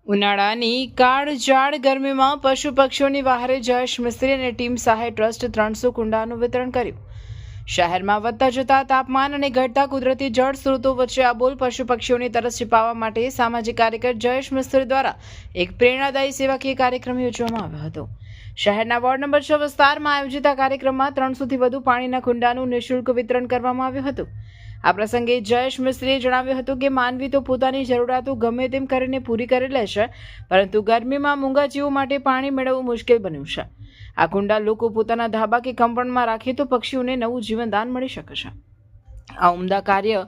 ઉનાળાની કાળઝાળ ગરમીમાં પશુ પક્ષીઓની વહારે જયેશ મિસ્ત્રી અને ટીમ સહાય ટ્રસ્ટ 300 કુંડાનું વિતરણ કર્યું। શહેરમાં વધતા જતા તાપમાન અને ઘટતા કુદરતી જળ સ્ત્રોતો વચ્ચે આબોલ પશુ પક્ષીઓની તરસ છિપાવવા માટે સામાજિક કાર્યકર જયેશ મિસ્ત્રી દ્વારા એક પ્રેરણાદાયી સેવાકીય કાર્યક્રમ યોજવામાં આવ્યો હતો। શહેરના વોર્ડ નંબર 6 વિસ્તારમાં આયોજિત આ કાર્યક્રમમાં 300થી વધુ પાણીના કુંડાનું નિઃશુલ્ક વિતરણ કરવામાં આવ્યું હતું। આ પ્રસંગે જયેશ મિસ્ત્રીએ જણાવ્યું હતું કે માનવી તો પોતાની જરૂરિયાતો ગમે તેમ કરીને પૂરી કરી લે છે, પરંતુ ગરમીમાં મૂંગા જીવો માટે પાણી મેળવવું મુશ્કેલ બન્યું છે। આ કુંડા લોકો પોતાના ધાબા કે કમ્પાઉન્ડમાં રાખે તો પક્ષીઓને નવું જીવનદાન મળી શકે છે। આ ઉમદા કાર્ય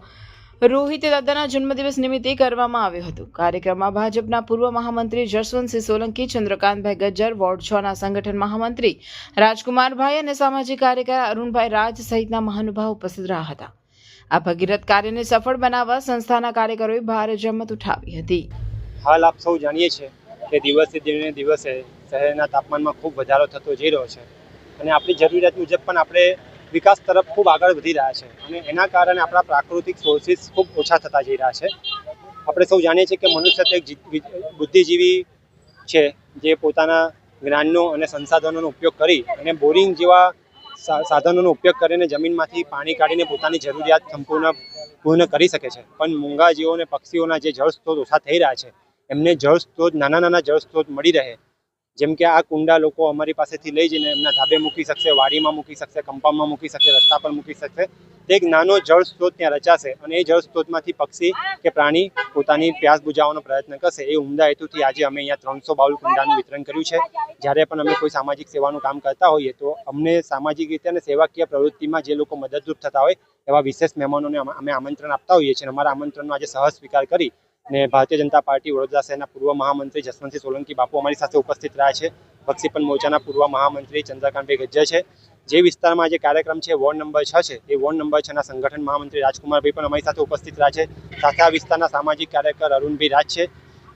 રોહિત દાદાના જન્મદિવસ નિમિત્તે કરવામાં આવ્યું હતું। કાર્યક્રમમાં ભાજપના પૂર્વ મહામંત્રી જસવંતસિંહ સોલંકી, ચંદ્રકાંતભાઈ ગજ્જર, વોર્ડ 6ના સંગઠન મહામંત્રી રાજકુમારભાઈ અને સામાજિક કાર્યકર અરુણભાઈ રાજ સહિતના મહાનુભાવો ઉપસ્થિત રહ્યા હતા। આ ભગીરથ કાર્યને સફળ બનાવવા સંસ્થાના કાર્યકરોએ ભારે જહેમત ઉઠાવી હતી। હાલ આપ સૌ જાણીએ છીએ કે દિવસે દિવસે શહેરના તાપમાનમાં ખૂબ વધારો થતો જઈ રહ્યો છે અને આપણી જરૂરિયાત મુજબ પણ આપણે વિકાસ તરફ ખૂબ આગળ વધી રહ્યા છે અને એના કારણે આપણા પ્રાકૃતિક સોર્સિસ ખૂબ ઓછા થતા જઈ રહ્યા છે। આપણે સૌ જાણીએ છીએ કે મનુષ્ય તો એક બુદ્ધિજીવી છે જે પોતાના જ્ઞાનનો અને સંસાધનોનો ઉપયોગ કરી અને બોરિંગ જેવા સાધનોનો ઉપયોગ કરીને જમીનમાંથી પાણી કાઢીને પોતાની જરૂરિયાત પૂર્ણ કરી શકે છે। પણ મૂંગા જીવો અને પક્ષીઓના જે જળ સ્ત્રોત ઓછા થઈ રહ્યા છે એમને જળ સ્ત્રોત નાના જળ સ્ત્રોત મળી રહે, જેમ કે આ કુંડા લોકો અમારી પાસેથી લઈ જઈને એમના ધાબે મૂકી શકશે, વાડીમાં મૂકી શકશે, કમ્પાઉન્ડમાં મૂકી શકશે, રસ્તા પર મૂકી શકશે। એક નાનો જળ સ્ત્રોત ત્યાં રચાશે અને એ જળ સ્ત્રોતમાંથી પક્ષી કે પ્રાણી પોતાની પ્યાસ બુઝાવવાનો પ્રયત્ન કરશે। એ ઉમદા હેતુથી આજે અમે અહીંયા 300 બાઉલ કુંડાનું વિતરણ કર્યું છે। જ્યારે પણ અમે કોઈ સામાજિક સેવાનું કામ કરતા હોઈએ તો અમને સામાજિક રીતે અને સેવાકીય પ્રવૃત્તિમાં જે લોકો મદદરૂપ થતા હોય એવા વિશેષ મહેમાનોને અમે આમંત્રણ આપતા હોઈએ છીએ। અમારા આમંત્રણનો આજે સહજ સ્વીકાર કરી અને ભારતીય જનતા પાર્ટી વડોદરા શહેરના પૂર્વ મહામંત્રી જસવંતસિંહ સોલંકી બાપુ અમારી સાથે ઉપસ્થિત રહ્યા છે। બક્ષીપન મોરચાના પૂર્વ મહામંત્રી ચંદ્રકાંતભાઈ ગજ્જર છે। જે વિસ્તારમાં જે કાર્યક્રમ છે વોર્ડ નંબર 6 છે એ વોર્ડ નંબર 6ના સંગઠન મહામંત્રી રાજકુમારભાઈ પણ અમારી સાથે ઉપસ્થિત રહ્યા છે। સાથે આ વિસ્તારના સામાજિક કાર્યકર અરુણભાઈ રાજ છે।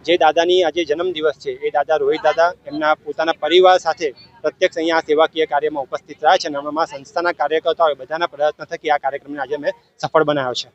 જે દાદાની આજે જન્મદિવસ છે એ દાદા રોહિત દાદા એમના પોતાના પરિવાર સાથે પ્રત્યક્ષ અહીંયા સેવાકીય કાર્યમાં ઉપસ્થિત રહ્યા છે અને અમારા સંસ્થાના કાર્યકર્તાઓ બધાના પ્રયત્ન થકી આ કાર્યક્રમને આજે અમે સફળ બનાવ્યો છે।